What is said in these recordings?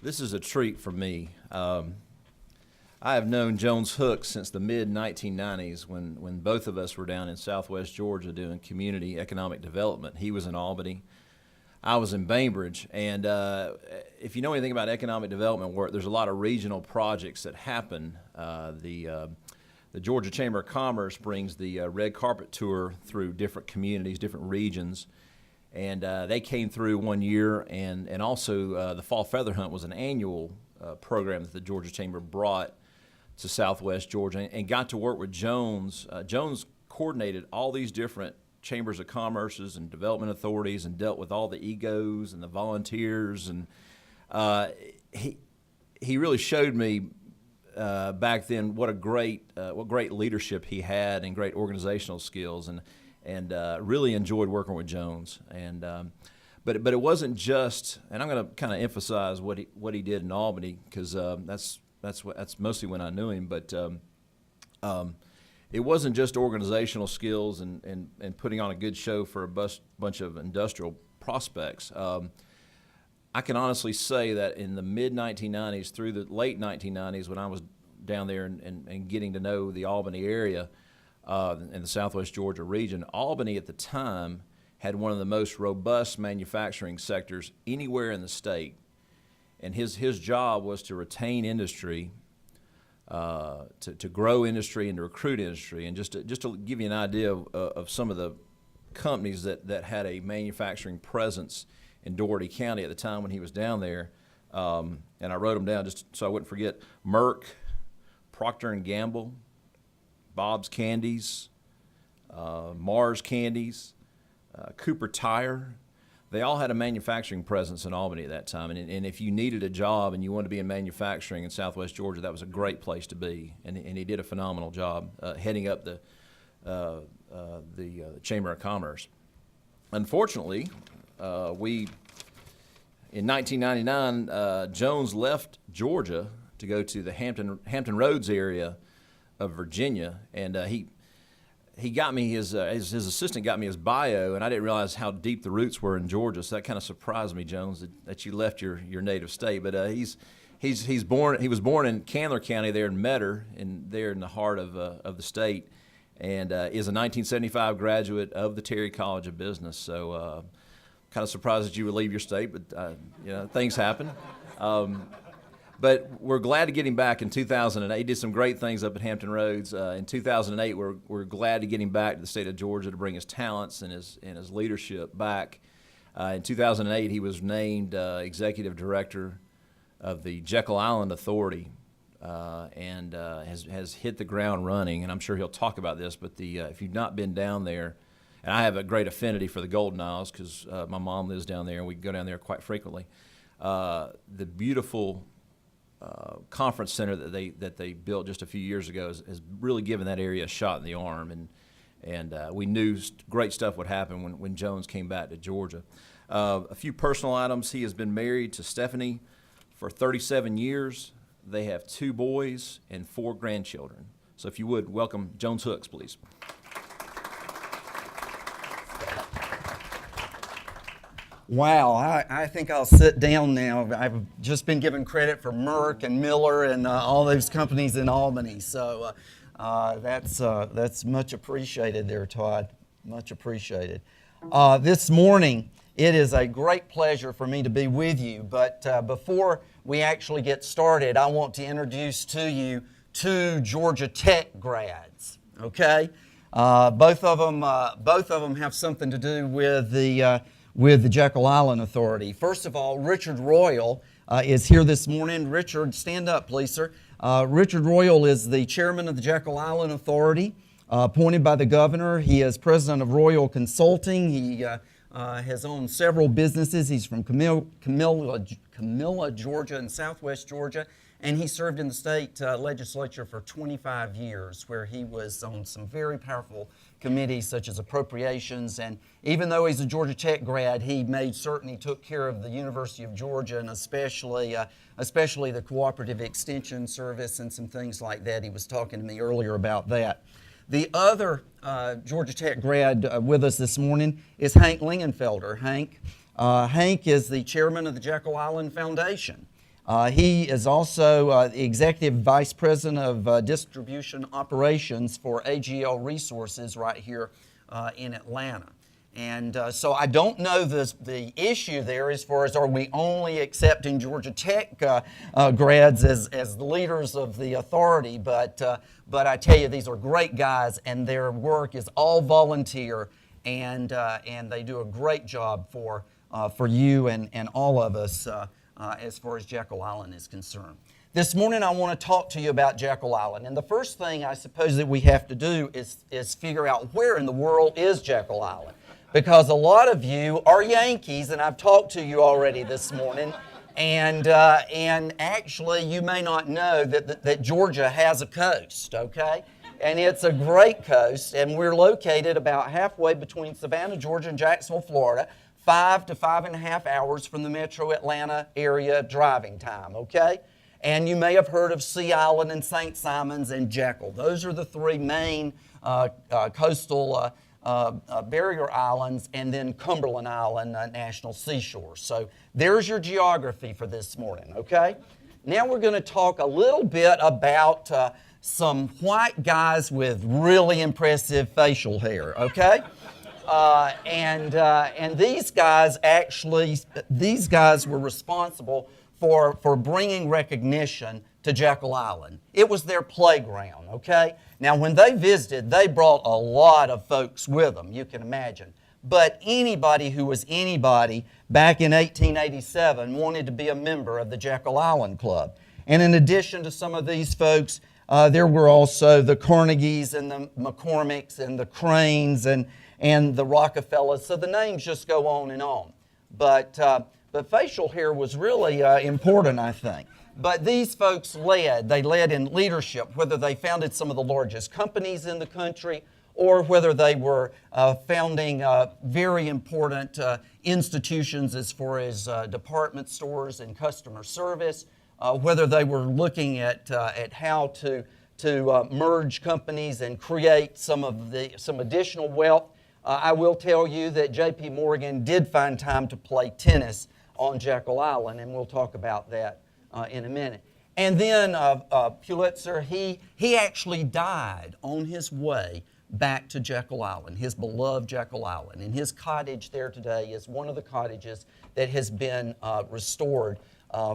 This is a treat for me. I have known Jones Hook since the mid-1990s when both of us were down in southwest Georgia doing community economic development. He was in Albany. I was in Bainbridge. And if you know anything about economic development work, there's a lot of regional projects that happen. The Georgia Chamber of Commerce brings the red carpet tour through different communities, different regions. And they came through one year, and also the Fall Feather Hunt was an annual program that the Georgia Chamber brought to southwest Georgia and got to work with Jones. Jones coordinated all these different chambers of commerces and development authorities and dealt with all the egos and the volunteers. And he really showed me back then what great leadership he had and great organizational skills, and really enjoyed working with Jones. And but it wasn't just, and I'm going to kind of emphasize what he did in Albany, because that's mostly when I knew him. But it wasn't just organizational skills and putting on a good show for a bunch of industrial prospects. I can honestly say that in the mid-1990s through the late 1990s, when I was down there and getting to know the Albany area in the southwest Georgia region, Albany at the time had one of the most robust manufacturing sectors anywhere in the state. And his job was to retain industry, to grow industry and to recruit industry. And just to give you an idea of some of the companies that had a manufacturing presence in Dougherty County at the time when he was down there, and I wrote them down just so I wouldn't forget: Merck, Procter & Gamble, Bob's Candies, Mars Candies, Cooper Tire. They all had a manufacturing presence in Albany at that time, and if you needed a job and you wanted to be in manufacturing in southwest Georgia, that was a great place to be. And he did a phenomenal job heading up the Chamber of Commerce. Unfortunately, in 1999, Jones left Georgia to go to the Hampton Roads area of Virginia, and he got me his assistant got me his bio, and I didn't realize how deep the roots were in Georgia. So that kind of surprised me, Jones, that you left your native state. But he was born in Candler County there in Metter, there in the heart of the state, and is a 1975 graduate of the Terry College of Business. So kind of surprised that you would leave your state, but things happen. But we're glad to get him back in 2008. He did some great things up at Hampton Roads. In 2008, we're glad to get him back to the state of Georgia to bring his talents and his leadership back. In 2008, he was named executive director of the Jekyll Island Authority, and has hit the ground running. And I'm sure he'll talk about this. But if you've not been down there, and I have a great affinity for the Golden Isles because my mom lives down there, and we go down there quite frequently. The beautiful conference center that they built just a few years ago has really given that area a shot in the arm, and we knew great stuff would happen when Jones came back to Georgia. A few personal items: he has been married to Stephanie for 37 years. They have 2 boys and 4 grandchildren. So if you would, welcome Jones Hooks, please. Wow, I think I'll sit down now. I've just been given credit for Merck and Miller and all those companies in Albany. So that's much appreciated there, Todd. Much appreciated. This morning, it is a great pleasure for me to be with you. But before we actually get started, I want to introduce to you 2 Georgia Tech grads. Okay, both of them have something to do with the Jekyll Island Authority. First of all, Richard Royal is here this morning. Richard, stand up, please, sir. Richard Royal is the chairman of the Jekyll Island Authority, appointed by the governor. He is president of Royal Consulting. He has owned several businesses. He's from Camilla, Georgia, and southwest Georgia. And he served in the state legislature for 25 years, where he was on some very powerful committees such as appropriations. And even though he's a Georgia Tech grad, he made certain he took care of the University of Georgia, and especially the Cooperative Extension Service and some things like that. He was talking to me earlier about that. The other Georgia Tech grad with us this morning is Hank Lingenfelder. Hank is the chairman of the Jekyll Island Foundation. He is also the Executive Vice President of Distribution Operations for AGL Resources right here in Atlanta. And so I don't know the issue there as far as are we only accepting Georgia Tech grads as the leaders of the authority, but I tell you, these are great guys, and their work is all volunteer, and they do a great job for you and all of us as far as Jekyll Island is concerned. This morning I want to talk to you about Jekyll Island, and the first thing I suppose that we have to do is figure out where in the world is Jekyll Island. Because a lot of you are Yankees, and I've talked to you already this morning, and actually you may not know that Georgia has a coast, okay? And it's a great coast, and we're located about halfway between Savannah, Georgia, and Jacksonville, Florida, 5 to 5.5 hours from the metro Atlanta area driving time, okay? And you may have heard of Sea Island and St. Simons and Jekyll. Those are the three main coastal barrier islands, and then Cumberland Island National Seashore. So there's your geography for this morning, okay? Now we're going to talk a little bit about some white guys with really impressive facial hair, okay? And these guys were responsible for bringing recognition to Jekyll Island. It was their playground, okay? Now, when they visited, they brought a lot of folks with them, you can imagine. But anybody who was anybody back in 1887 wanted to be a member of the Jekyll Island Club. And in addition to some of these folks, there were also the Carnegies and the McCormicks and the Cranes and the Rockefellers. So the names just go on and on. But facial hair was really important, I think. But these folks they led in leadership, whether they founded some of the largest companies in the country or whether they were founding very important institutions as far as department stores and customer service, whether they were looking at how to merge companies and create some additional wealth. I will tell you that J.P. Morgan did find time to play tennis on Jekyll Island, and we'll talk about that in a minute. And then Pulitzer, he actually died on his way back to Jekyll Island, his beloved Jekyll Island. And his cottage there today is one of the cottages that has been restored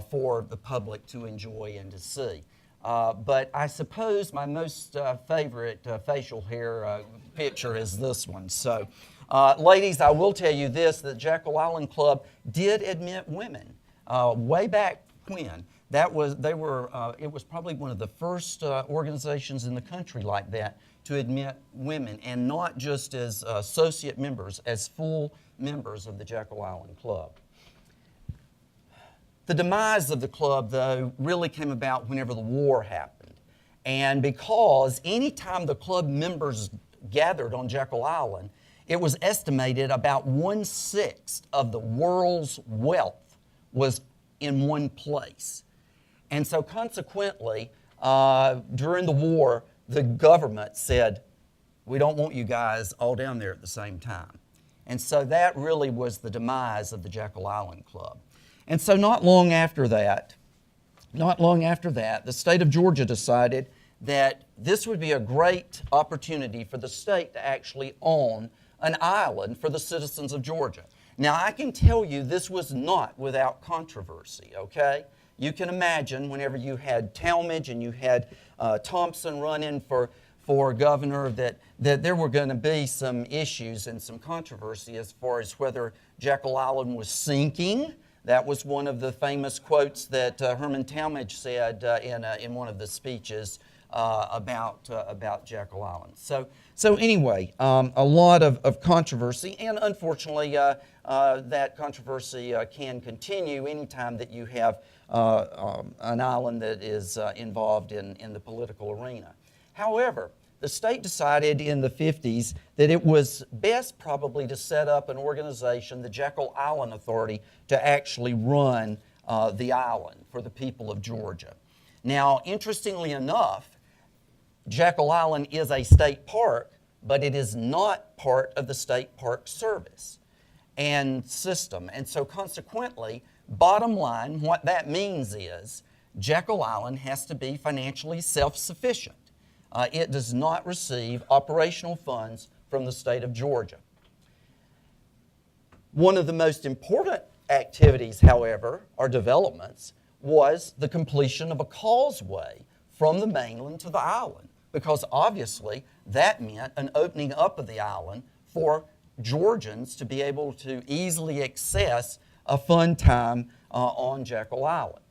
for the public to enjoy and to see. But I suppose my most favorite facial hair picture is this one. So, ladies, I will tell you this, the Jekyll Island Club did admit women way back when. It was probably one of the first organizations in the country like that to admit women, and not just as associate members, as full members of the Jekyll Island Club. The demise of the club, though, really came about whenever the war happened. And because any time the club members gathered on Jekyll Island, it was estimated about 1/6 of the world's wealth was in one place. And so consequently, during the war, the government said, we don't want you guys all down there at the same time. And so that really was the demise of the Jekyll Island Club. And so not long after that, the state of Georgia decided that this would be a great opportunity for the state to actually own an island for the citizens of Georgia. Now, I can tell you this was not without controversy, okay? You can imagine whenever you had Talmadge and you had Thompson running for governor that there were going to be some issues and some controversy as far as whether Jekyll Island was sinking. That was one of the famous quotes that Herman Talmadge said in one of the speeches about Jekyll Island. So anyway, a lot of controversy, and unfortunately that controversy can continue anytime that you have an island that is involved in the political arena. However, the state decided in the 50s that it was best probably to set up an organization, the Jekyll Island Authority, to actually run the island for the people of Georgia. Now, interestingly enough, Jekyll Island is a state park, but it is not part of the State Park Service and system. And so consequently, Bottom line, what that means is Jekyll Island has to be financially self-sufficient. It does not receive operational funds from the state of Georgia. One of the most important activities, however, or developments, was the completion of a causeway from the mainland to the island, because obviously that meant an opening up of the island for Georgians to be able to easily access a fun time on Jekyll Island.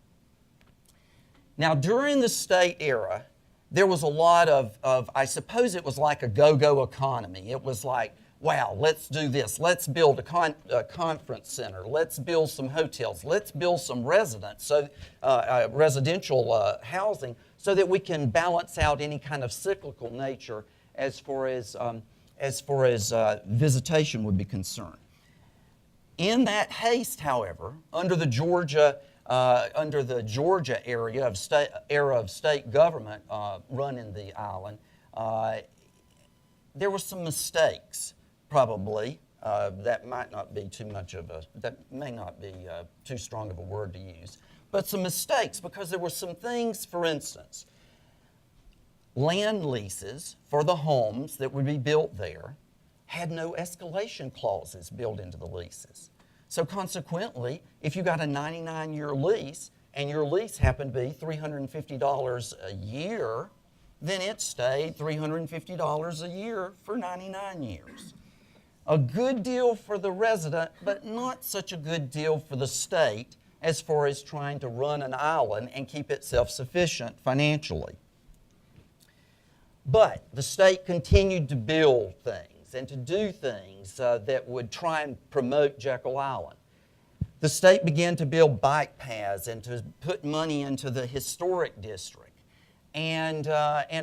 Now, during the state era, there was a lot of I suppose it was like a go-go economy. It was like, wow, let's do this. Let's build a conference center. Let's build some hotels. Let's build some residential housing so that we can balance out any kind of cyclical nature as far as visitation would be concerned. In that haste, however, under the Georgia era of state government running the island, there were some mistakes. Probably that may not be too strong of a word to use, but some mistakes, because there were some things. For instance, land leases for the homes that would be built there had no escalation clauses built into the leases. So consequently, if you got a 99-year lease and your lease happened to be $350 a year, then it stayed $350 a year for 99 years. A good deal for the resident, but not such a good deal for the state as far as trying to run an island and keep it self-sufficient financially. But the state continued to build things and to do things that would try and promote Jekyll Island. The state began to build bike paths and to put money into the historic district, and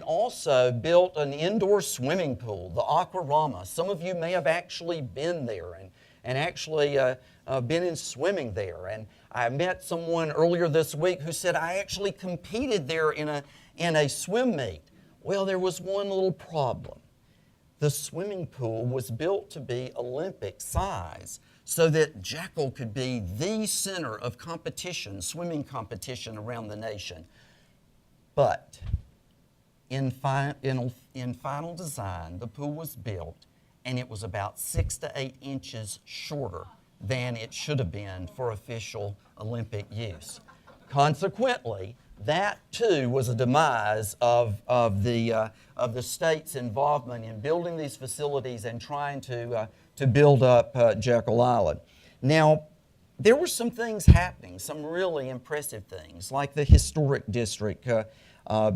also built an indoor swimming pool, the Aquarama. Some of you may have actually been there and actually been in swimming there. And I met someone earlier this week who said, I actually competed there in a swim meet. Well, there was one little problem. The swimming pool was built to be Olympic size so that Jekyll could be the center of competition, swimming competition around the nation. But in final design, the pool was built, and it was about 6 to 8 inches shorter than it should have been for official Olympic use. Consequently, that too was a demise of the state's involvement in building these facilities and trying to build up Jekyll Island. Now, there were some things happening, some really impressive things, like the historic district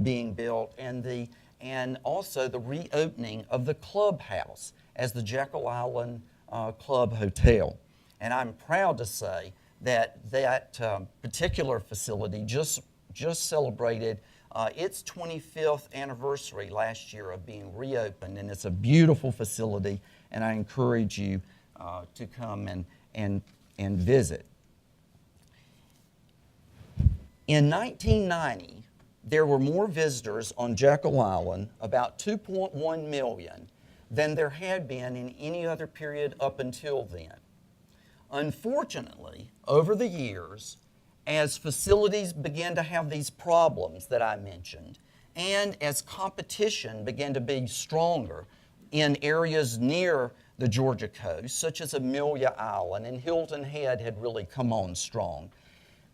being built, and also the reopening of the clubhouse as the Jekyll Island Club Hotel. And I'm proud to say that particular facility just celebrated its 25th anniversary last year of being reopened, and it's a beautiful facility, and I encourage you to come and visit. In 1990, there were more visitors on Jekyll Island, about 2.1 million, than there had been in any other period up until then. Unfortunately, over the years, as facilities began to have these problems that I mentioned, and as competition began to be stronger in areas near the Georgia coast, such as Amelia Island and Hilton Head had really come on strong,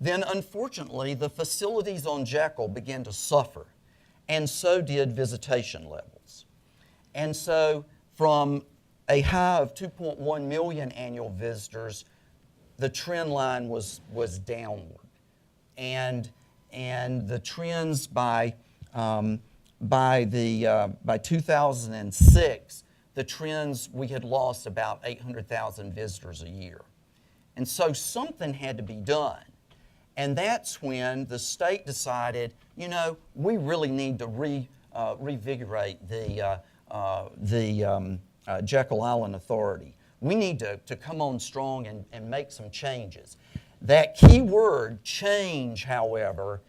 then unfortunately the facilities on Jekyll began to suffer, and so did visitation levels. And so from a high of 2.1 million annual visitors, the trend line was downward. And the trends by 2006, the trends, we had lost about 800,000 visitors a year. And so something had to be done. And that's when the state decided, we really need to revigorate the Jekyll Island Authority. We need to come on strong and make some changes. That key word, change, however,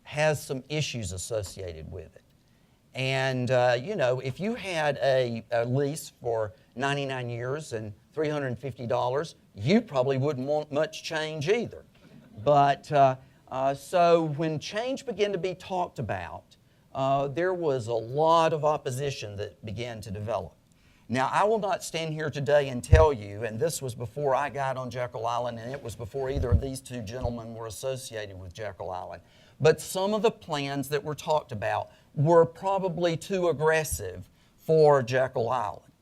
has some issues associated with it. And, if you had a lease for 99 years and $350, you probably wouldn't want much change either. But so when change began to be talked about, there was a lot of opposition that began to develop. Now, I will not stand here today and tell you, and this was before I got on Jekyll Island, and it was before either of these two gentlemen were associated with Jekyll Island, but some of the plans that were talked about were probably too aggressive for Jekyll Island.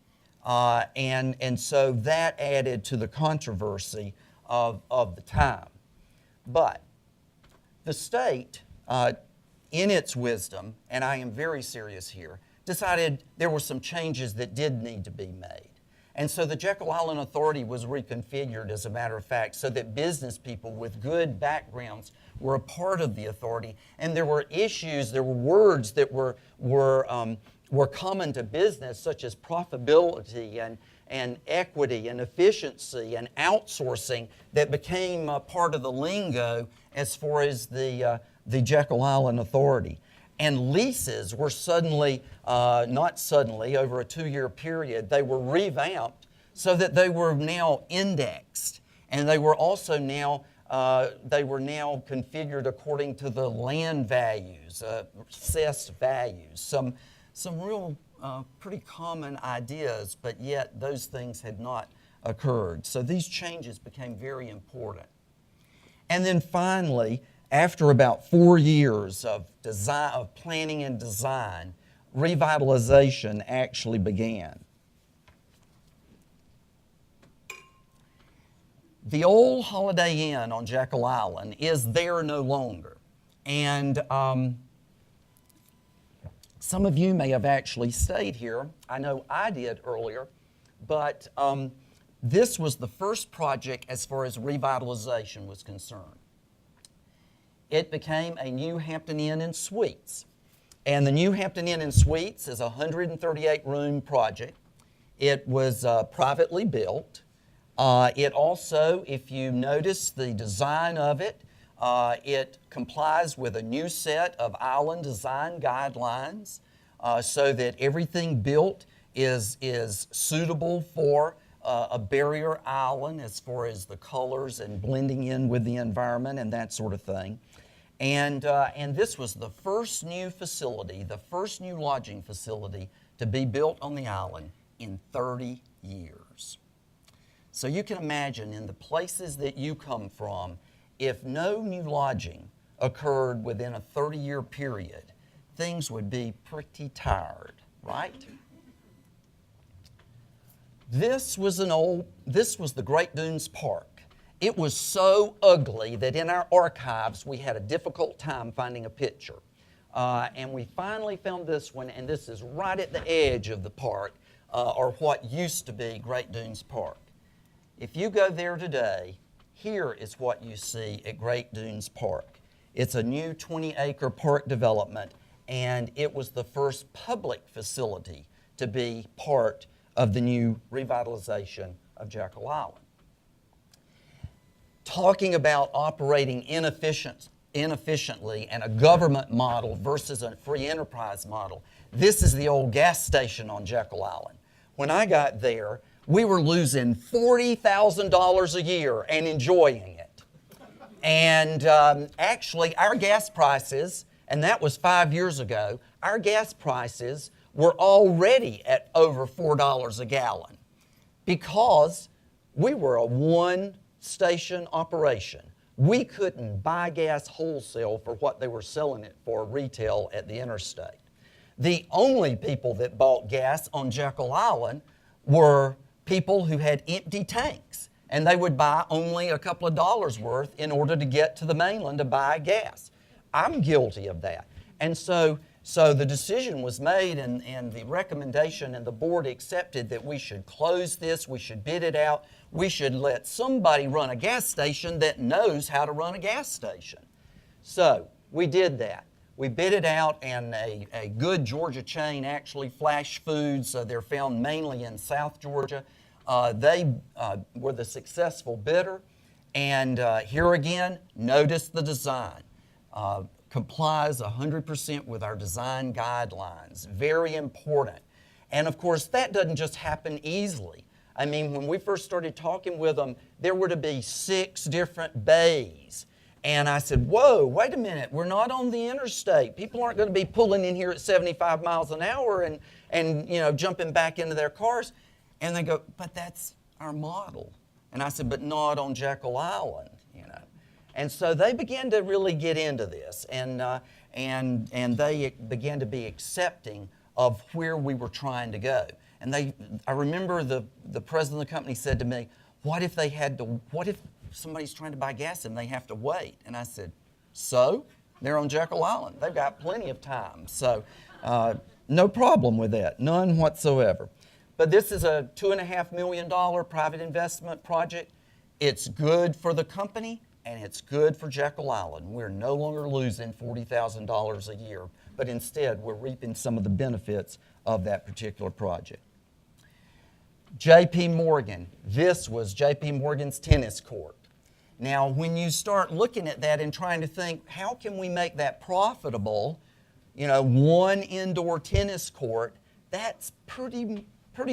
And so that added to the controversy of the time. But the state, in its wisdom, and I am very serious here, decided there were some changes that did need to be made. And so the Jekyll Island Authority was reconfigured, as a matter of fact, so that business people with good backgrounds were a part of the authority. And there were issues, there were words that were common to business, such as profitability and equity and efficiency and outsourcing, that became part of the lingo as far as the Jekyll Island Authority. And leases were suddenly, not suddenly, over a 2-year period, they were revamped so that they were now indexed. And they were also now, configured according to the land values, assessed values, some real pretty common ideas, but yet those things had not occurred. So these changes became very important. And then finally, after about 4 years of planning and design, revitalization actually began. The old Holiday Inn on Jekyll Island is there no longer. And some of you may have actually stayed here. I know I did earlier, but this was the first project as far as revitalization was concerned. It became a new Hampton Inn Suites. And the new Hampton Inn Suites is a 138-room project. It was privately built. It also, if you notice the design of it, it complies with a new set of island design guidelines so that everything built is suitable for a barrier island as far as the colors and blending in with the environment and that sort of thing. And this was the first new facility, the first new lodging facility to be built on the island in 30 years. So you can imagine, in the places that you come from, if no new lodging occurred within a 30-year period, things would be pretty tired, right? This was the Great Dunes Park. It was so ugly that in our archives we had a difficult time finding a picture. And we finally found this one, and this is right at the edge of the park, or what used to be Great Dunes Park. If you go there today, here is what you see at Great Dunes Park. It's a new 20-acre park development, and it was the first public facility to be part of the new revitalization of Jekyll Island. Talking about operating inefficiently and a government model versus a free enterprise model, this is the old gas station on Jekyll Island. When I got there, we were losing $40,000 a year and enjoying it. And actually, our gas prices, and that was 5 years ago, our gas prices were already at over $4 a gallon because we were a one-station operation. We couldn't buy gas wholesale for what they were selling it for retail at the interstate. The only people that bought gas on Jekyll Island were people who had empty tanks, and they would buy only a couple of dollars worth in order to get to the mainland to buy gas. I'm guilty of that. And so the decision was made, and the recommendation, and the board accepted that we should close this, we should bid it out, we should let somebody run a gas station that knows how to run a gas station. So we did that. We bid it out, and a good Georgia chain, actually Flash Foods, they're found mainly in South Georgia. They were the successful bidder, and here again, notice the design. Complies 100% with our design guidelines. Very important. And of course, that doesn't just happen easily. I mean, when we first started talking with them, there were to be 6 different bays. And I said, whoa, wait a minute, we're not on the interstate. People aren't going to be pulling in here at 75 miles an hour and jumping back into their cars. And they go, but that's our model. And I said, but not on Jekyll Island, And so they began to really get into this, and they began to be accepting of where we were trying to go. And I remember the president of the company said to me, what if somebody's trying to buy gas and they have to wait? And I said, so? They're on Jekyll Island. They've got plenty of time. So no problem with that, none whatsoever. But this is a $2.5 million private investment project. It's good for the company and it's good for Jekyll Island. We're no longer losing $40,000 a year, but instead we're reaping some of the benefits of that particular project. J.P. Morgan. This was J.P. Morgan's tennis court. Now, when you start looking at that and trying to think, how can we make that profitable? One indoor tennis court, that's pretty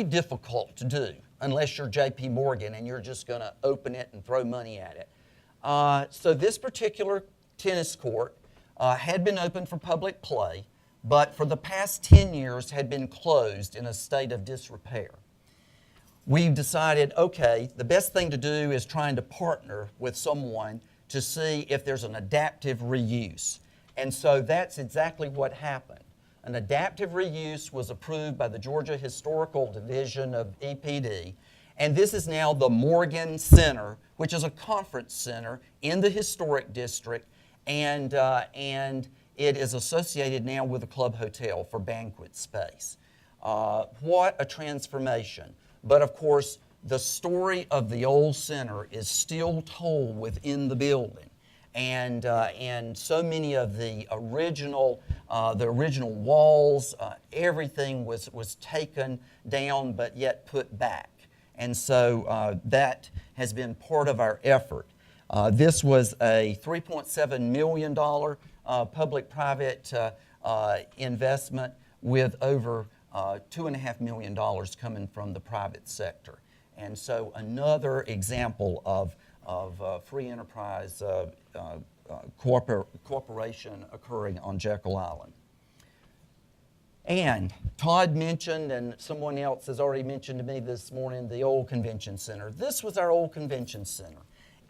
difficult to do unless you're J.P. Morgan and you're just going to open it and throw money at it. So this particular tennis court had been open for public play, but for the past 10 years had been closed in a state of disrepair. We decided, okay, the best thing to do is trying to partner with someone to see if there's an adaptive reuse. And so that's exactly what happened. An adaptive reuse was approved by the Georgia Historical Division of EPD, and this is now the Morgan Center, which is a conference center in the historic district, and it is associated now with a club hotel for banquet space. What a transformation. But of course, the story of the old center is still told within the building. And so many of the original walls, everything was taken down but yet put back. And so that has been part of our effort. This was a $3.7 million public-private investment with over $2.5 million coming from the private sector. And so another example of free enterprise cooperation occurring on Jekyll Island. And Todd mentioned, and someone else has already mentioned to me this morning, the old convention center. This was our old convention center.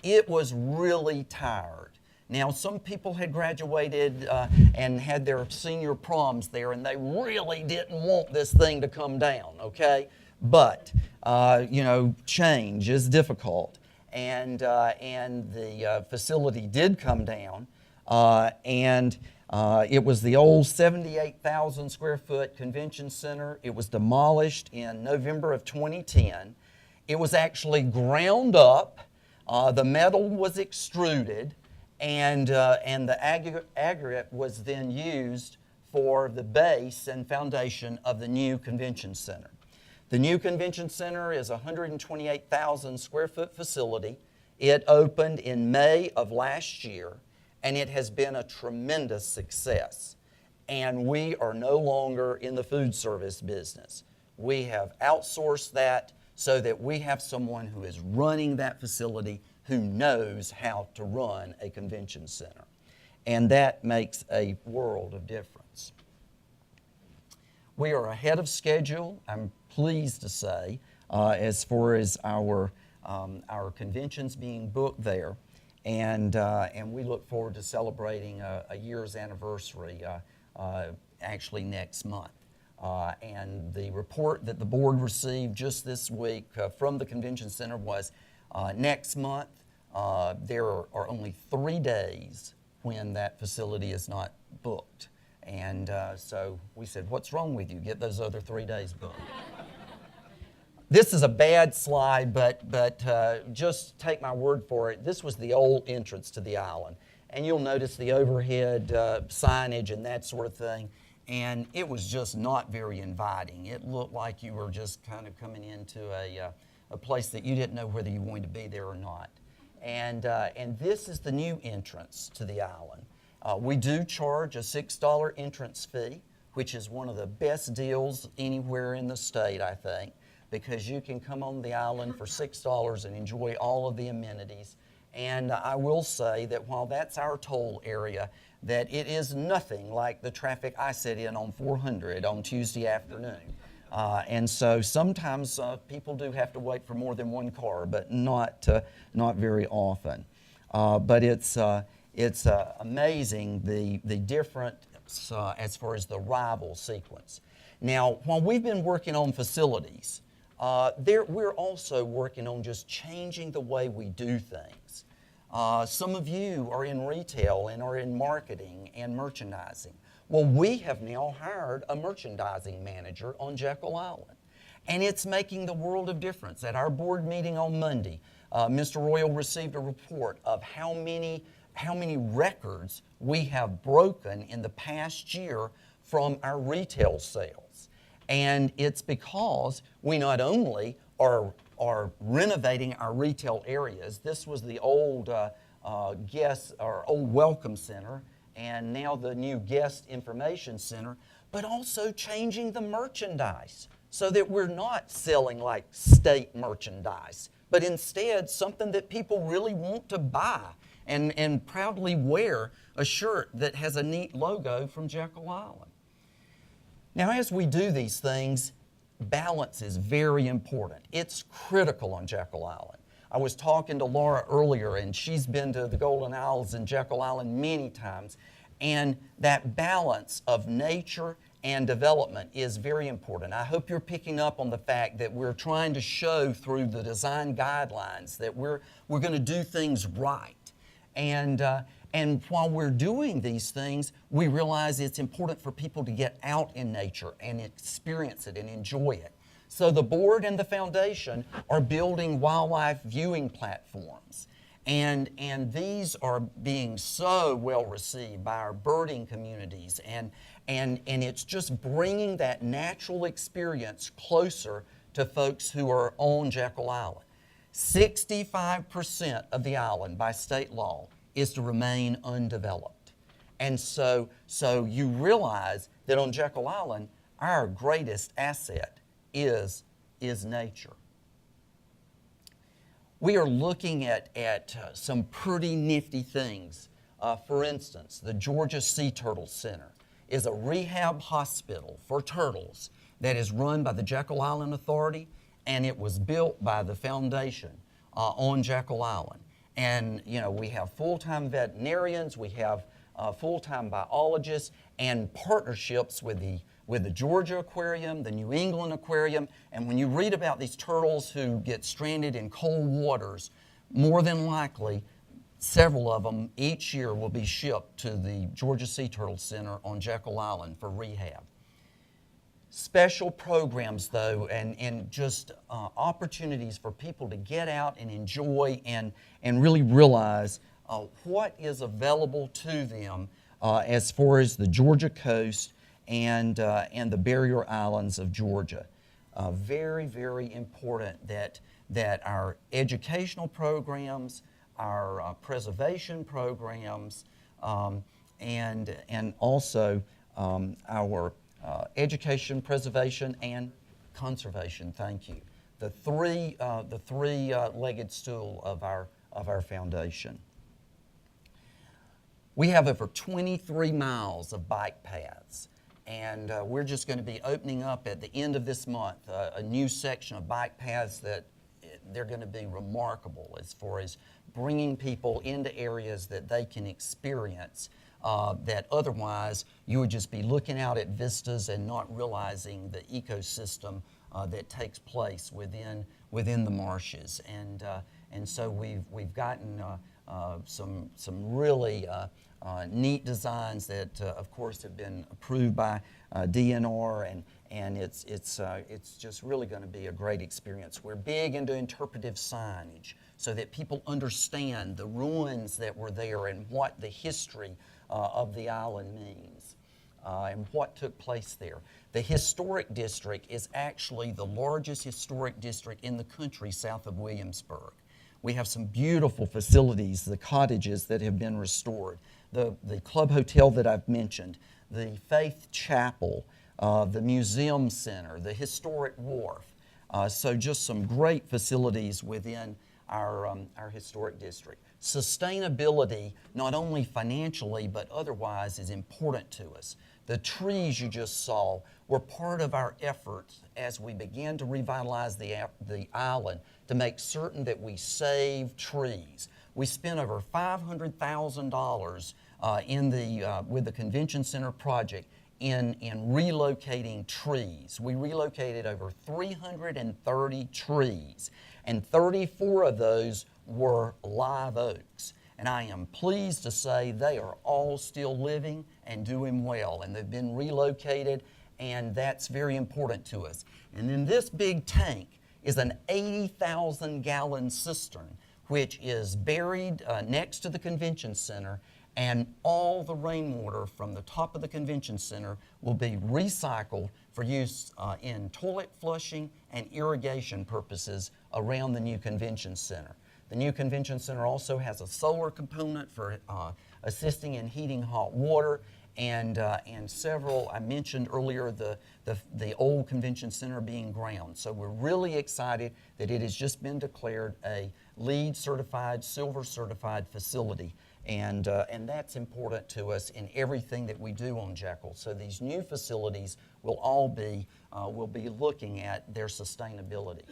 It was really tired. Now, some people had graduated and had their senior proms there, and they really didn't want this thing to come down, okay? But, change is difficult. And the facility did come down, and it was the old 78,000 square foot convention center. It was demolished in November of 2010. It was actually ground up. The metal was extruded, and the aggregate was then used for the base and foundation of the new convention center. The new convention center is a 128,000 square foot facility. It opened in May of last year, and it has been a tremendous success. And we are no longer in the food service business. We have outsourced that so that we have someone who is running that facility who knows how to run a convention center. And that makes a world of difference. We are ahead of schedule, I'm pleased to say, as far as our conventions being booked there. And we look forward to celebrating a year's anniversary actually next month. And the report that the board received just this week from the convention center was next month there are only 3 days when that facility is not booked. And so we said, what's wrong with you? Get those other 3 days booked. This is a bad slide, but just take my word for it. This was the old entrance to the island. And you'll notice the overhead signage and that sort of thing. And it was just not very inviting. It looked like you were just kind of coming into a place that you didn't know whether you wanted to be there or not. And this is the new entrance to the island. We do charge a $6 entrance fee, which is one of the best deals anywhere in the state, I think. because you can come on the island for $6 and enjoy all of the amenities. And I will say that while that's our toll area, that it is nothing like the traffic I sit in on 400 on Tuesday afternoon. And so sometimes people do have to wait for more than one car, but not very often. But it's amazing the difference as far as the arrival sequence. Now, while we've been working on facilities, we're also working on just changing the way we do things. Some of you are in retail and are in marketing and merchandising. Well, we have now hired a merchandising manager on Jekyll Island, and it's making the world of difference. At our board meeting on Monday, Mr. Royal received a report of how many records we have broken in the past year from our retail sales. And it's because we not only are renovating our retail areas. This was the old old welcome center, and now the new guest information center, but also changing the merchandise so that we're not selling like state merchandise, but instead something that people really want to buy and proudly wear, a shirt that has a neat logo from Jekyll Island. Now, as we do these things, balance is very important. It's critical on Jekyll Island. I was talking to Laura earlier, and she's been to the Golden Isles and Jekyll Island many times, and that balance of nature and development is very important. I hope you're picking up on the fact that we're trying to show through the design guidelines that we're going to do things right. And while we're doing these things, we realize it's important for people to get out in nature and experience it and enjoy it. So the board and the foundation are building wildlife viewing platforms. And these are being so well received by our birding communities. And it's just bringing that natural experience closer to folks who are on Jekyll Island. 65% of the island by state law is to remain undeveloped. And so you realize that on Jekyll Island, our greatest asset is nature. We are looking at some pretty nifty things. For instance, the Georgia Sea Turtle Center is a rehab hospital for turtles that is run by the Jekyll Island Authority, and it was built by the foundation on Jekyll Island. And, we have full-time veterinarians, we have full-time biologists, and partnerships with the Georgia Aquarium, the New England Aquarium. And when you read about these turtles who get stranded in cold waters, more than likely, several of them each year will be shipped to the Georgia Sea Turtle Center on Jekyll Island for rehab. Special programs, though, and just opportunities for people to get out and enjoy and really realize what is available to them as far as the Georgia coast and the barrier islands of Georgia. Very, very important that our educational programs, our preservation programs, and also our education, preservation, and conservation. Thank you. The three-legged stool of our foundation. We have over 23 miles of bike paths, and we're just going to be opening up at the end of this month a new section of bike paths that they're going to be remarkable as far as bringing people into areas that they can experience that otherwise you would just be looking out at vistas and not realizing the ecosystem that takes place within the marshes. And so we've gotten some really neat designs that of course have been approved by DNR, and it's just really going to be a great experience. We're big into interpretive signage so that people understand the ruins that were there and what the history of the island means and what took place there. The historic district is actually the largest historic district in the country south of Williamsburg. We have some beautiful facilities, the cottages that have been restored, the club hotel that I've mentioned, the Faith Chapel, the museum center, the historic wharf. So just some great facilities within our historic district. Sustainability, not only financially but otherwise, is important to us. The trees you just saw were part of our efforts as we began to revitalize the island to make certain that we save trees. We spent over $500,000 with the Convention Center project in relocating trees. We relocated over 330 trees, and 34 of those were live oaks. And I am pleased to say they are all still living and doing well, and they've been relocated, and that's very important to us. And then this big tank is an 80,000-gallon cistern, which is buried next to the Convention Center, and all the rainwater from the top of the Convention Center will be recycled for use in toilet flushing and irrigation purposes around the new Convention Center. The new Convention Center also has a solar component for assisting in heating hot water, and several, I mentioned earlier the old Convention Center being ground. So we're really excited that it has just been declared a LEED certified, silver certified facility. And that's important to us in everything that we do on Jekyll. So these new facilities will all be looking at their sustainability.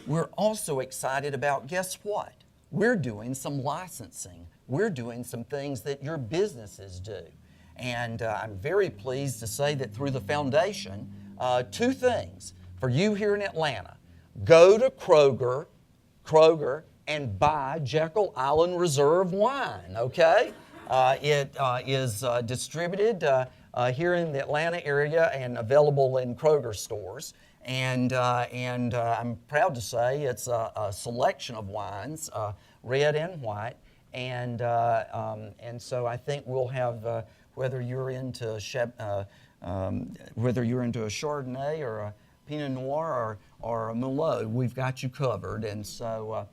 We're also excited about, guess what? We're doing some licensing. We're doing some things that your businesses do. And I'm very pleased to say that through the foundation, two things. For you here in Atlanta, go to Kroger, and buy Jekyll Island Reserve wine, okay? It is distributed here in the Atlanta area and available in Kroger stores. And I'm proud to say it's a selection of wines, red and white. And so I think we'll have, whether you're into a Chardonnay or a Pinot Noir or a Merlot, we've got you covered. And so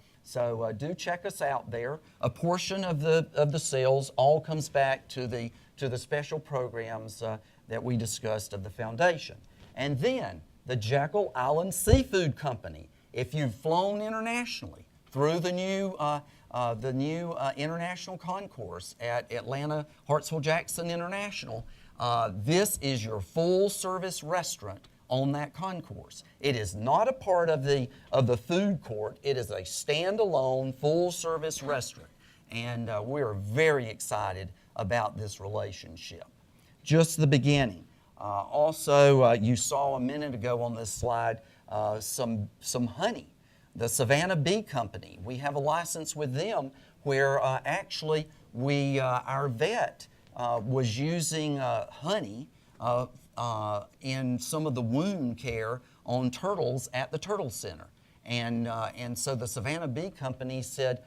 do check us out there. A portion of the sales all comes back to the special programs that we discussed of the foundation. And then the Jekyll Island Seafood Company. If you've flown internationally through the new international concourse at Atlanta Hartsfield-Jackson International, this is your full-service restaurant on that concourse. It is not a part of the food court. It is a standalone, full-service restaurant, and we are very excited about this relationship. Just the beginning. Also, you saw a minute ago on this slide some honey. The Savannah Bee Company. We have a license with them where actually our vet was using honey in some of the wound care on turtles at the Turtle Center. And so the Savannah Bee Company said,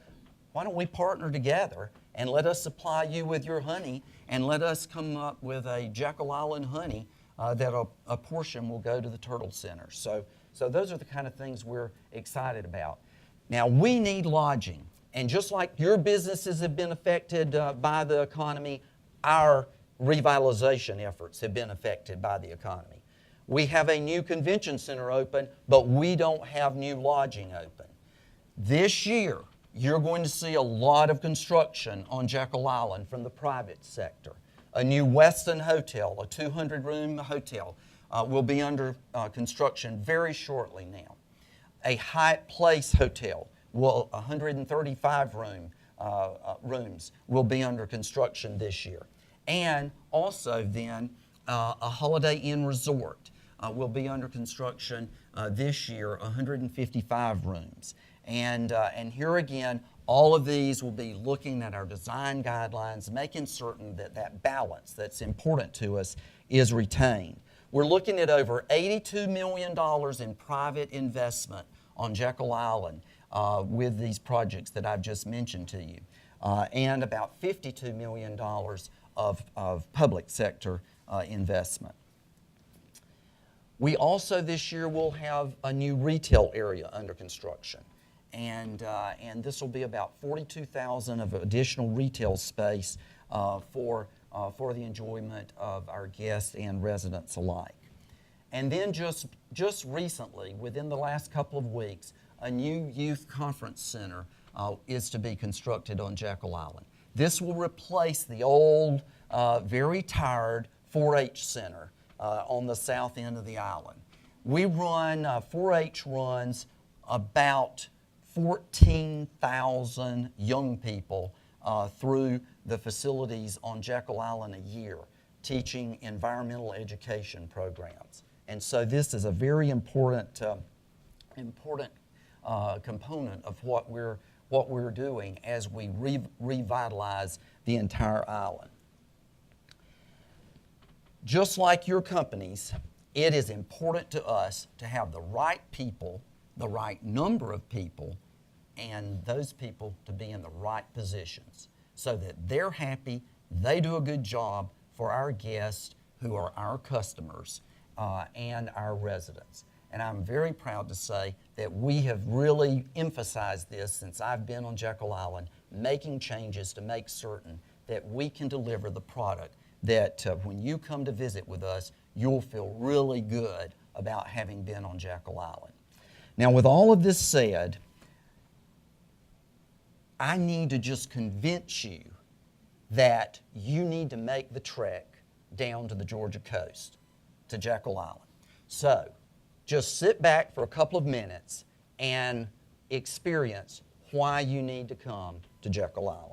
why don't we partner together and let us supply you with your honey and let us come up with a Jekyll Island honey that a portion will go to the Turtle Center. So those are the kind of things we're excited about. Now, we need lodging. And just like your businesses have been affected by the economy, our revitalization efforts have been affected by the economy. We have a new convention center open, but we don't have new lodging open. This year, you're going to see a lot of construction on Jekyll Island from the private sector. A new Westin Hotel, a 200-room hotel, will be under construction very shortly now. A Hyatt Place Hotel, 135 rooms, will be under construction this year. And also then, a Holiday Inn Resort will be under construction this year, 155 rooms. And here again, all of these will be looking at our design guidelines, making certain that that balance that's important to us is retained. We're looking at over $82 million in private investment on Jekyll Island with these projects that I've just mentioned to you, and about $52 million of public sector investment. We also this year will have a new retail area under construction. And this will be about 42,000 of additional retail space for the enjoyment of our guests and residents alike. And then just recently, within the last couple of weeks, a new youth conference center is to be constructed on Jekyll Island. This will replace the old, very tired 4-H center on the south end of the island. We run, 4-H runs about 14,000 young people through the facilities on Jekyll Island a year, teaching environmental education programs. And so this is a very important component of what we're doing as we revitalize the entire island. Just like your companies, it is important to us to have the right people, the right number of people, and those people to be in the right positions so that they're happy, they do a good job for our guests who are our customers and our residents. And I'm very proud to say that we have really emphasized this since I've been on Jekyll Island, making changes to make certain that we can deliver the product that when you come to visit with us, you'll feel really good about having been on Jekyll Island. Now, with all of this said, I need to just convince you that you need to make the trek down to the Georgia coast, to Jekyll Island. So, just sit back for a couple of minutes and experience why you need to come to Jekyll Island.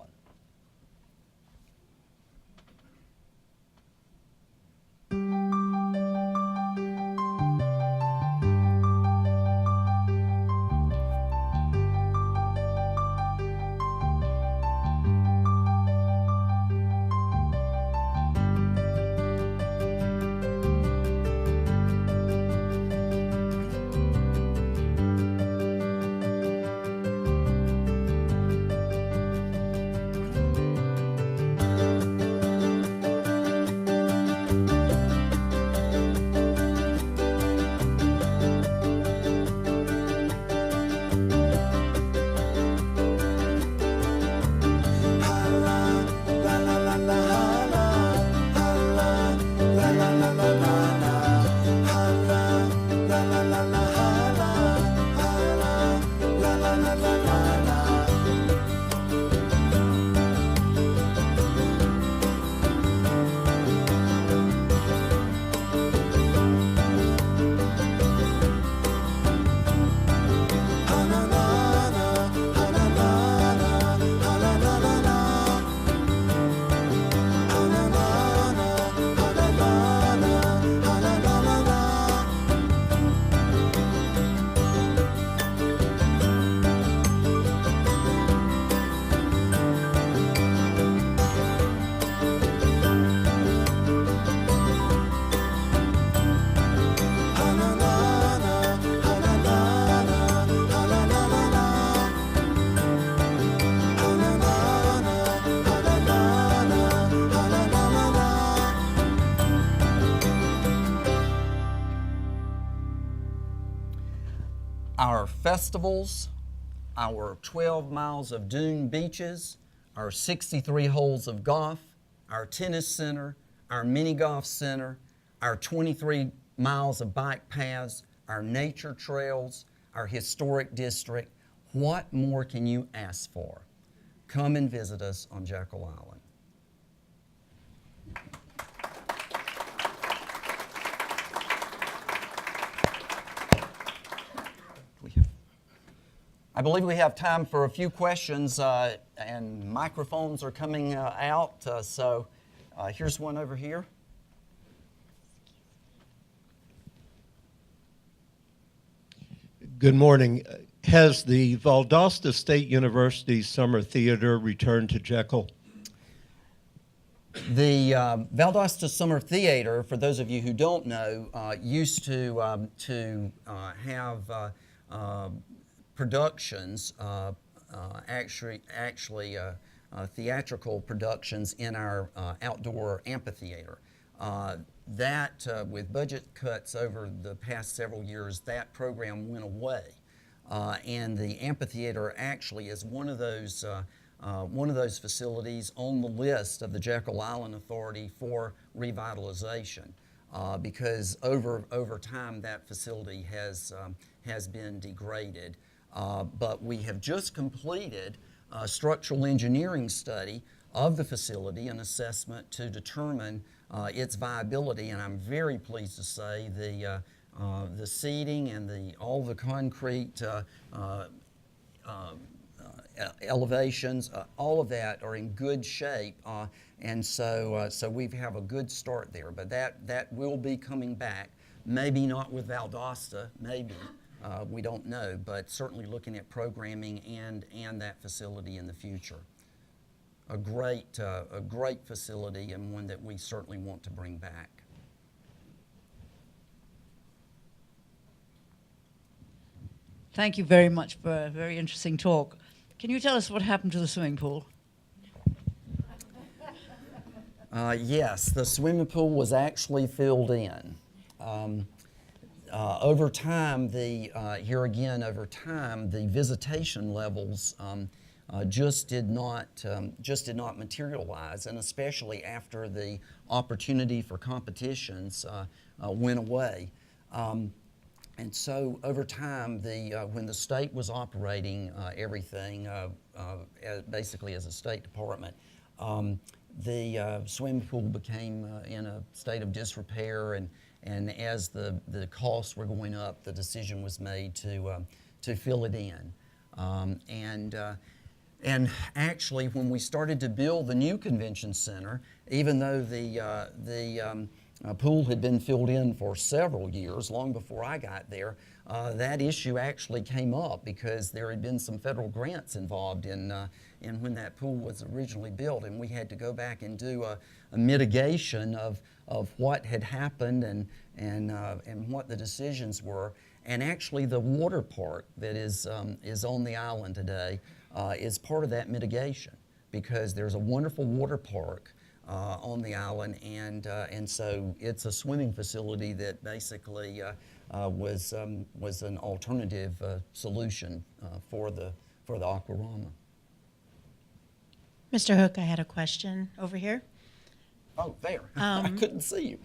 Our festivals, our 12 miles of dune beaches, our 63 holes of golf, our tennis center, our mini golf center, our 23 miles of bike paths, our nature trails, our historic district. What more can you ask for? Come and visit us on Jekyll Island. I believe we have time for a few questions, and microphones are coming out. So here's one over here. Good morning. Has the Valdosta State University Summer Theater returned to Jekyll? The Valdosta Summer Theater, for those of you who don't know, used to have productions, theatrical productions in our outdoor amphitheater. That, with budget cuts over the past several years, that program went away. And the amphitheater actually is one of those facilities on the list of the Jekyll Island Authority for revitalization. because over time that facility has been degraded. But we have just completed a structural engineering study of the facility, an assessment to determine its viability, and I'm very pleased to say the seating and all the concrete elevations, all of that are in good shape, and so we have a good start there. But that will be coming back, maybe not with Valdosta, maybe. We don't know, but certainly looking at programming and that facility in the future. A great facility, and one that we certainly want to bring back. Thank you very much for a very interesting talk. Can you tell us what happened to the swimming pool? Yes, the swimming pool was actually filled in. Over time, over time, the visitation levels just did not materialize, and especially after the opportunity for competitions went away. And so over time, when the state was operating everything basically as a state department, the swimming pool became in a state of disrepair, and as the costs were going up, the decision was made to fill it in. And actually, when we started to build the new convention center, even though the pool had been filled in for several years, long before I got there, that issue actually came up because there had been some federal grants involved in when that pool was originally built, and we had to go back and do a mitigation of what had happened and what the decisions were. And actually, the water park that is on the island today is part of that mitigation, because there's a wonderful water park on the island, and so it's a swimming facility that basically was an alternative solution for the Aquarama. Mr. Hook, I had a question over here. Oh, there. I couldn't see you.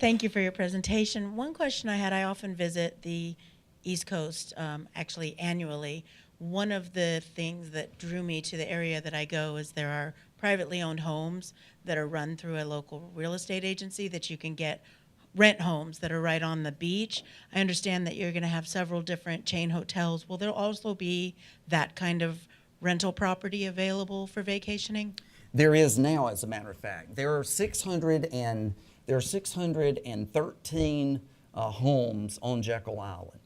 Thank you for your presentation. One question I had, I often visit the East Coast, actually annually. One of the things that drew me to the area that I go is there are privately owned homes that are run through a local real estate agency that you can rent homes that are right on the beach. I understand that you're going to have several different chain hotels. Will there also be that kind of rental property available for vacationing? There is now, as a matter of fact. There are 613 homes on Jekyll Island.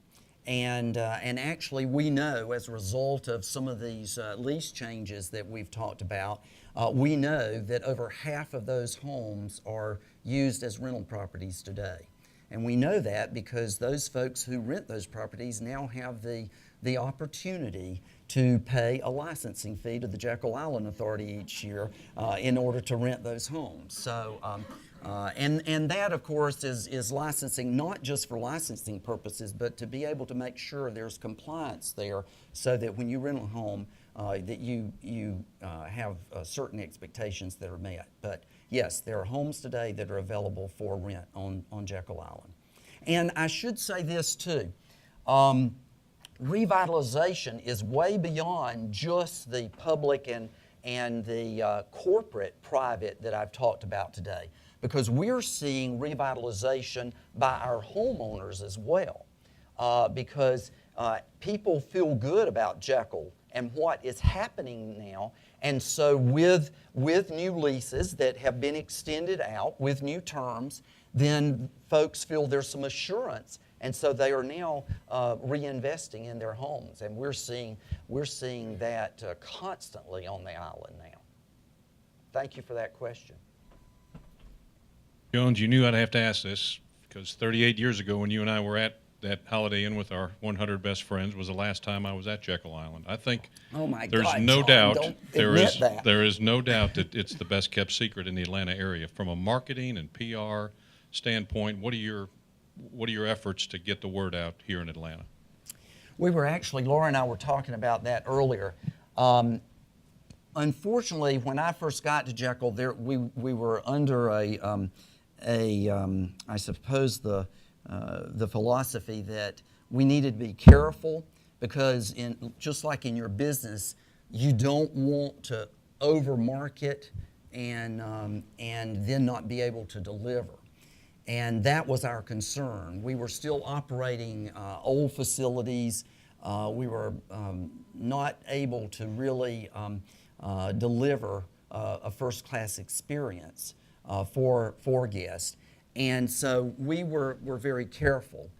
And actually, we know, as a result of some of these lease changes that we've talked about, we know that over half of those homes are used as rental properties today. And we know that because those folks who rent those properties now have the opportunity to pay a licensing fee to the Jekyll Island Authority each year in order to rent those homes. So, and that, of course, is licensing not just for licensing purposes, but to be able to make sure there's compliance there, so that when you rent a home, that you have certain expectations that are met. But yes, there are homes today that are available for rent on Jekyll Island. And I should say this too. Revitalization is way beyond just the public and the corporate private that I've talked about today, because we're seeing revitalization by our homeowners as well, because people feel good about Jekyll and what is happening now. And so with new leases that have been extended out with new terms, then folks feel there's some assurance, and so they are now reinvesting in their homes, and we're seeing that constantly on the island now. Thank you for that question. Jones, you knew I'd have to ask this, because 38 years ago when you and I were at that Holiday Inn with our 100 best friends was the last time I was at Jekyll Island. I think there's no doubt there is no doubt that it's the best kept secret in the Atlanta area. From a marketing and PR standpoint, what are your efforts to get the word out here in Atlanta? We were actually, Laura and I were talking about that earlier. Unfortunately, when I first got to Jekyll, we were under I suppose the philosophy that we needed to be careful, because just like in your business, you don't want to overmarket and then not be able to deliver. And that was our concern. We were still operating old facilities. We were not able to really deliver a first-class experience for guests. And so we were very careful.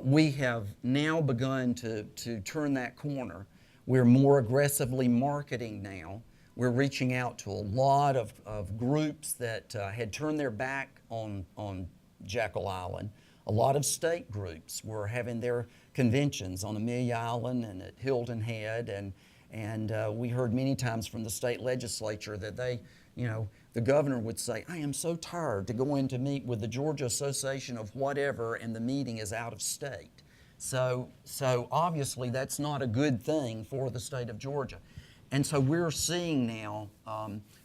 We have now begun to turn that corner. We're more aggressively marketing now. We're reaching out to a lot of groups that had turned their back on Jekyll Island. A lot of state groups were having their conventions on Amelia Island and at Hilton Head, and we heard many times from the state legislature that they, the governor would say, "I am so tired to go in to meet with the Georgia Association of whatever, and the meeting is out of state." So obviously that's not a good thing for the state of Georgia. And so we're seeing now,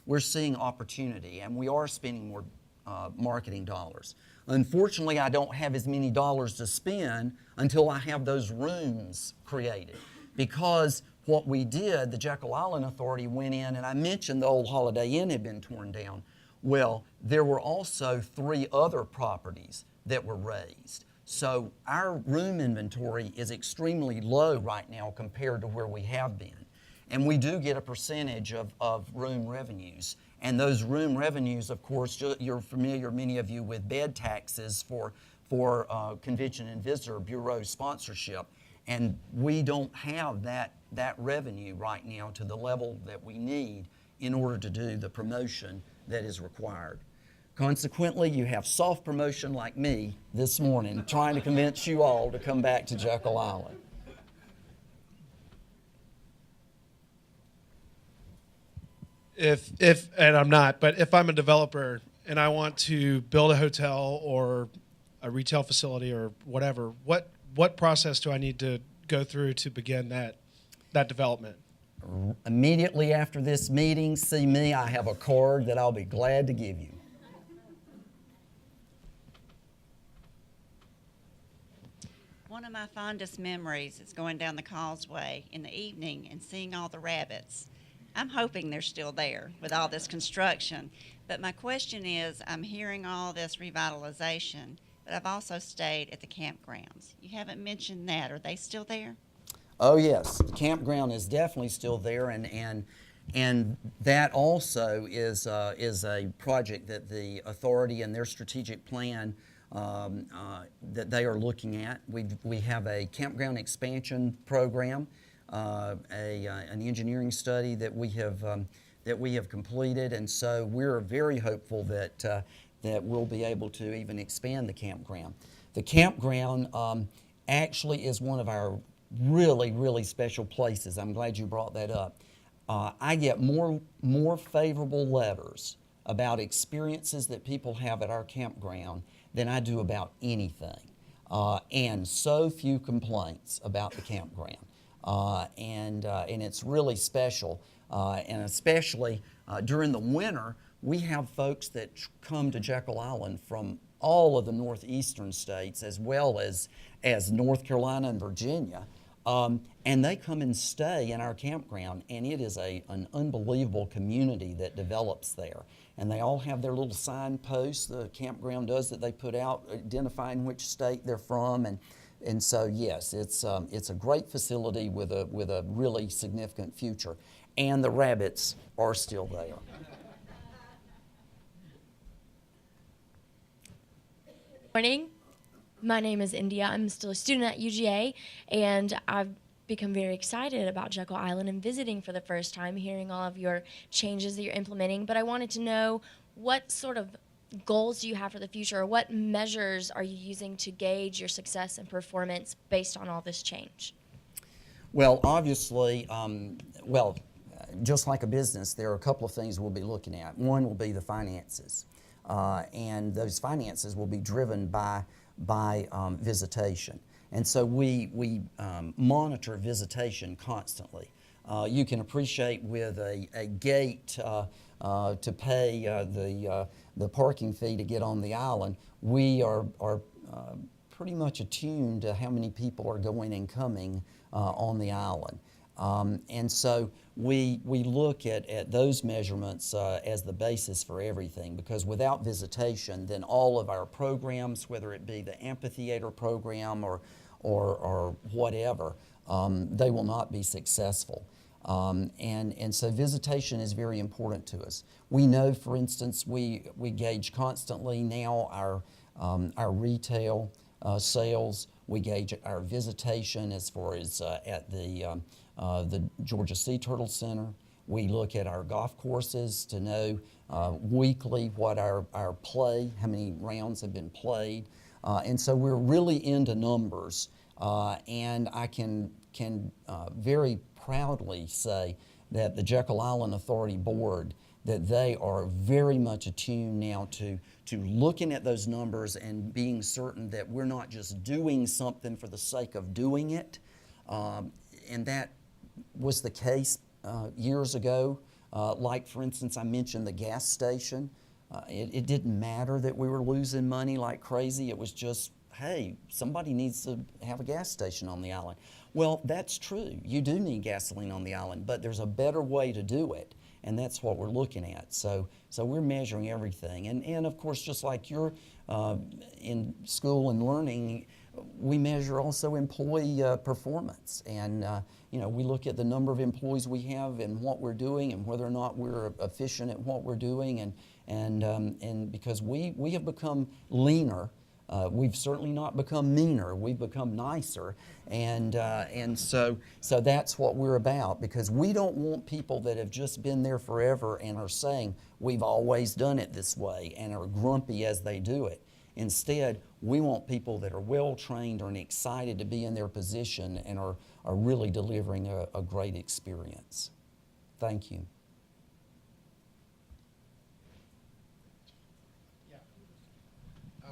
we're seeing opportunity, and we are spending more marketing dollars. Unfortunately, I don't have as many dollars to spend until I have those rooms created. Because what we did, the Jekyll Island Authority went in, and I mentioned the old Holiday Inn had been torn down. Well, there were also 3 other properties that were razed. So our room inventory is extremely low right now compared to where we have been. And we do get a percentage of room revenues. And those room revenues, of course, you're familiar, many of you, with bed taxes for Convention and Visitor Bureau sponsorship. And we don't have that revenue right now to the level that we need in order to do the promotion that is required. Consequently, you have soft promotion like me this morning trying to convince you all to come back to Jekyll Island. And I'm not, but if I'm a developer and I want to build a hotel or a retail facility or whatever, what process do I need to go through to begin that development? Immediately after this meeting, see me. I have a card that I'll be glad to give you. One of my fondest memories is going down the causeway in the evening and seeing all the rabbits. I'm hoping they're still there with all this construction. But my question is, I'm hearing all this revitalization, but I've also stayed at the campgrounds. You haven't mentioned that. Are they still there? Oh yes, the campground is definitely still there, and that also is a project that the authority and their strategic plan that they are looking at. We have a campground expansion program, an engineering study that we have completed, and so we're very hopeful that we'll be able to even expand the campground. The campground actually is one of our really special places. I'm glad you brought that up. I get more favorable letters about experiences that people have at our campground than I do about anything, and so few complaints about the campground. And it's really special, and especially during the winter, we have folks that come to Jekyll Island from all of the northeastern states, as well as North Carolina and Virginia, and they come and stay in our campground, and it is an unbelievable community that develops there. And they all have their little signposts, the campground does, that they put out identifying which state they're from, and so yes, it's a great facility with a really significant future, and the rabbits are still there. Morning. My name is India. I'm still a student at UGA, and I've become very excited about Jekyll Island and visiting for the first time, hearing all of your changes that you're implementing. But I wanted to know, what sort of goals do you have for the future, or what measures are you using to gauge your success and performance based on all this change? Well, obviously, just like a business, there are a couple of things we'll be looking at. One will be the finances, and those finances will be driven by visitation. And so we monitor visitation constantly. You can appreciate with a gate to pay the parking fee to get on the island, we are pretty much attuned to how many people are going and coming on the island. And so we look at those measurements as the basis for everything, because without visitation, then all of our programs, whether it be the amphitheater program or whatever, they will not be successful. And so visitation is very important to us. We know, for instance, we gauge constantly now our retail sales. We gauge our visitation as far as at the Georgia Sea Turtle Center. We look at our golf courses to know weekly what our play, how many rounds have been played. And so we're really into numbers. And I can very proudly say that the Jekyll Island Authority Board, that they are very much attuned now to looking at those numbers and being certain that we're not just doing something for the sake of doing it. And that was the case years ago. Like, for instance, I mentioned the gas station. It didn't matter that we were losing money like crazy. It was just, hey, somebody needs to have a gas station on the island. Well, that's true. You do need gasoline on the island, but there's a better way to do it, and that's what we're looking at. So we're measuring everything. And of course, just like you're in school and learning, we measure also employee performance. And we look at the number of employees we have and what we're doing and whether or not we're efficient at what we're doing. And because we have become leaner. We've certainly not become meaner. We've become nicer, and so that's what we're about, because we don't want people that have just been there forever and are saying we've always done it this way and are grumpy as they do it. Instead, we want people that are well trained and excited to be in their position and are really delivering a great experience. Thank you.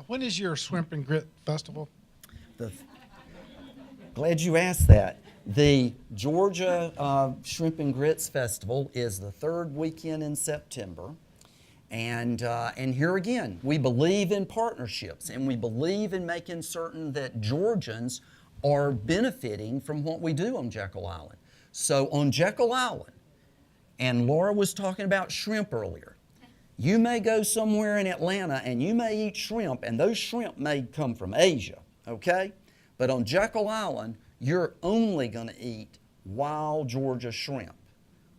When is your Shrimp and Grit Festival? Glad you asked that. The Georgia Shrimp and Grits Festival is the third weekend in September. And here again, we believe in partnerships, and we believe in making certain that Georgians are benefiting from what we do on Jekyll Island. So on Jekyll Island, and Laura was talking about shrimp earlier, you may go somewhere in Atlanta and you may eat shrimp, and those shrimp may come from Asia, okay? But on Jekyll Island, you're only going to eat wild Georgia shrimp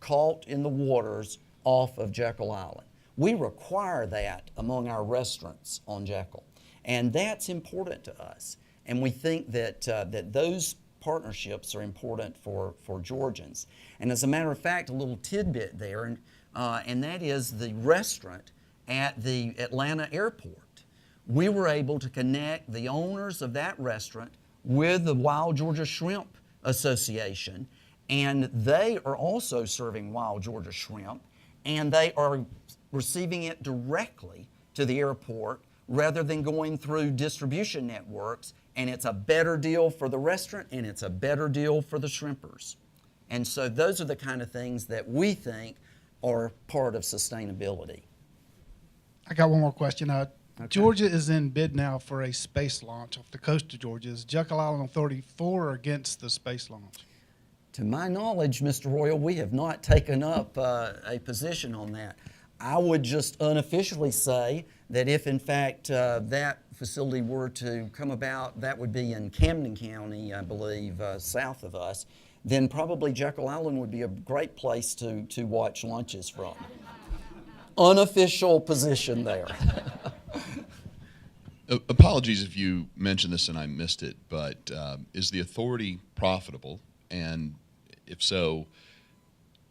caught in the waters off of Jekyll Island. We require that among our restaurants on Jekyll, and that's important to us. And we think that those partnerships are important for Georgians. And as a matter of fact, a little tidbit there, and that is the restaurant at the Atlanta airport. We were able to connect the owners of that restaurant with the Wild Georgia Shrimp Association, and they are also serving wild Georgia shrimp, and they are receiving it directly to the airport rather than going through distribution networks, and it's a better deal for the restaurant and it's a better deal for the shrimpers. And so those are the kind of things that we think are part of sustainability. I got one more question. Okay. Georgia is in bid now for a space launch off the coast of Georgia. Is Jekyll Island Authority for or against the space launch? To my knowledge, Mr. Royal, we have not taken up a position on that. I would just unofficially say that if, in fact, that facility were to come about, that would be in Camden County, I believe, south of us, then probably Jekyll Island would be a great place to watch lunches from. Unofficial position there. Apologies if you mentioned this and I missed it, but is the authority profitable? And if so,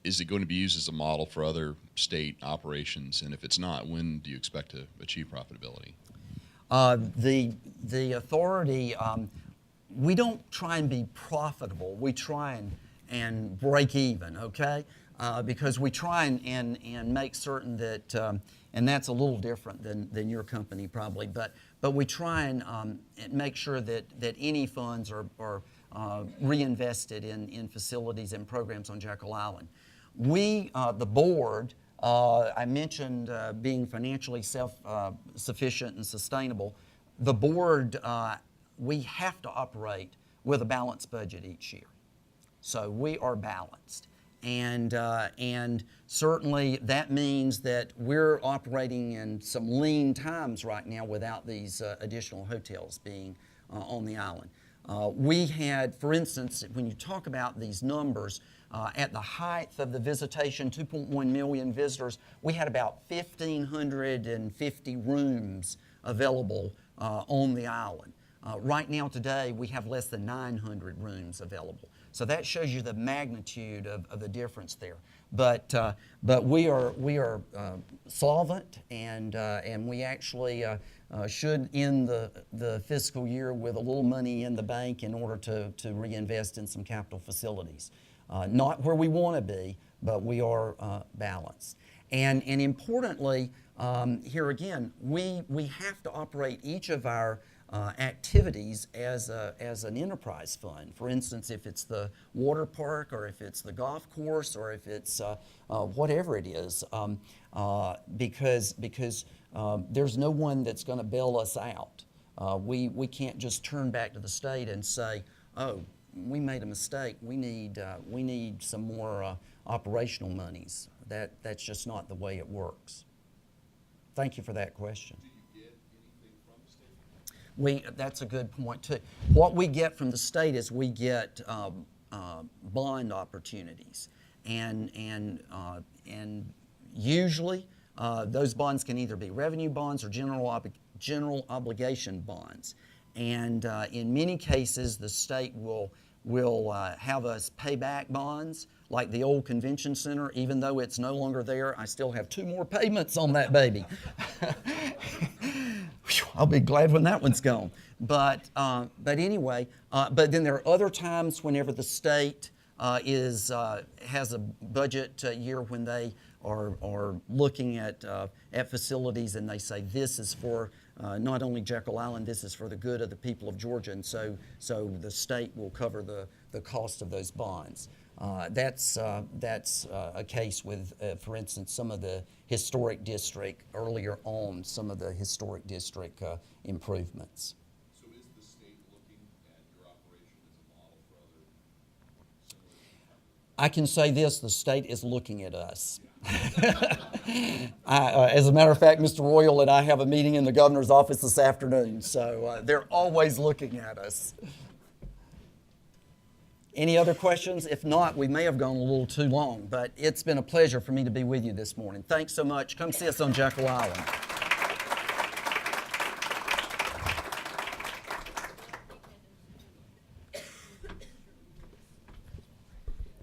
is it going to be used as a model for other state operations? And if it's not, when do you expect to achieve profitability? The authority, we don't try and be profitable. We try and break even, okay? Because we try and make certain that, and that's a little different than your company probably, but we try and make sure that any funds are reinvested in facilities and programs on Jekyll Island. We, the board, I mentioned being financially self-sufficient and sustainable. The board, we have to operate with a balanced budget each year. So we are balanced. And certainly that means that we're operating in some lean times right now without these additional hotels being on the island. We had, for instance, when you talk about these numbers, at the height of the visitation, 2.1 million visitors, we had about 1,550 rooms available on the island. Right now today, we have less than 900 rooms available. So that shows you the magnitude of the difference there. But we are solvent, and we actually should end the fiscal year with a little money in the bank in order to reinvest in some capital facilities. Not where we want to be, but we are balanced. And importantly, here again, we have to operate each of our activities as an enterprise fund. For instance, if it's the water park, or if it's the golf course, or if it's whatever it is, because there's no one that's going to bail us out. We can't just turn back to the state and say, oh, we made a mistake. We need some more operational monies. That's just not the way it works. Thank you for that question. That's a good point too. What we get from the state is we get bond opportunities, and usually those bonds can either be revenue bonds or general obligation bonds. And in many cases, the state will have us pay back bonds, like the old convention center. Even though it's no longer there, I still have 2 more payments on that baby. I'll be glad when that one's gone. But anyway, but then there are other times whenever the state has a budget year when they are looking at facilities, and they say this is for not only Jekyll Island, this is for the good of the people of Georgia, and so the state will cover the cost of those bonds. That's a case with, for instance, some of the historic district, earlier on, some of the historic district improvements. So is the state looking at your operation as a model for other similar? I can say this, the state is looking at us. As a matter of fact, Mr. Royal and I have a meeting in the governor's office this afternoon, so they're always looking at us. Any other questions? If not, we may have gone a little too long, but it's been a pleasure for me to be with you this morning. Thanks so much. Come see us on Jekyll Island.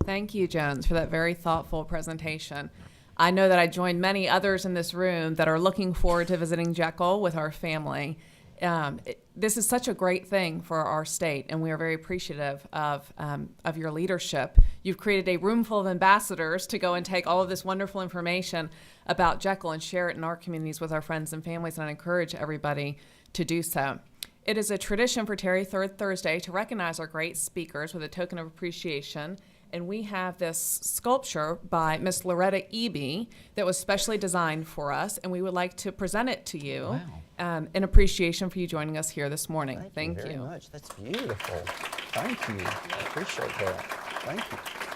Thank you, Jones, for that very thoughtful presentation. I know that I join many others in this room that are looking forward to visiting Jekyll with our family. This is such a great thing for our state, and we are very appreciative of your leadership. You've created a room full of ambassadors to go and take all of this wonderful information about Jekyll and share it in our communities with our friends and families, and I encourage everybody to do so. It is a tradition for Terry Third Thursday to recognize our great speakers with a token of appreciation. And we have this sculpture by Miss Loretta Eby that was specially designed for us, and we would like to present it to you in appreciation for you joining us here this morning. Thank you very much. That's beautiful. Thank you. I appreciate that. Thank you.